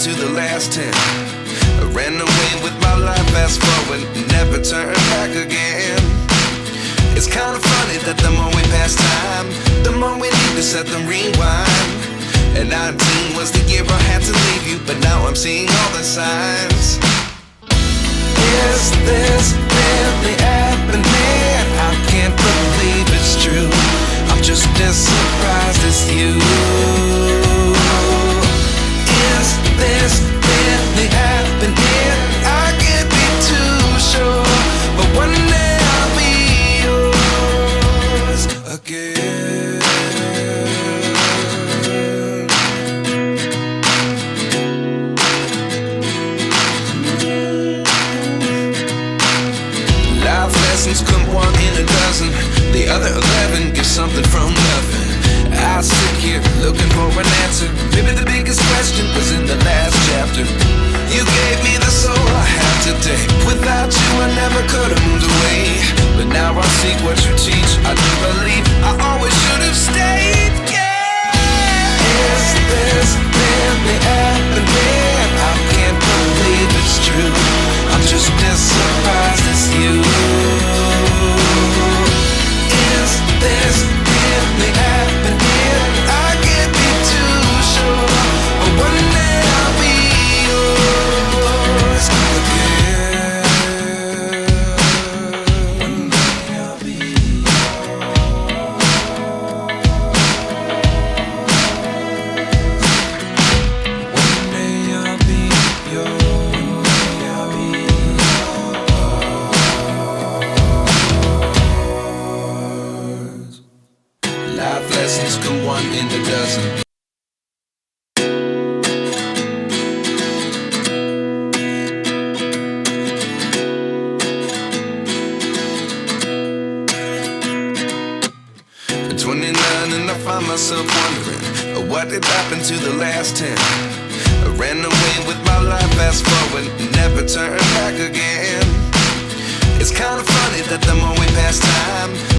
to the last 10. I ran away with my life, fast forward, never turn back again. It's kinda funny that the more we pass time, the more we need to set the rewind. And 19 was the year I had to leave you, but now I'm seeing all the signs. Is this really happening? I can't believe it's true. I'm just as surprised as you. Is this really happening? I can't be too sure, but one day I'll be yours again. Life lessons come one in a dozen. The other 11 give something from nothing. I sit here looking for an answer. Maybe the biggest question was in the last chapter. You gave me the soul I have today. Without you I never could have moved away. But now I see what you teach. I do believe I always should have stayed. Yeah. Is this really happening? I can't believe it's true. I'm just as surprised as you. Is this really happening? I can't be too sure, but one day I'll be yours again. One day I'll be One day I'll be yours. One day I'll be yours. Life lessons come one in a dozen. At 29 and I find myself wondering, what did happen to the last 10? I ran away with my life, fast forward,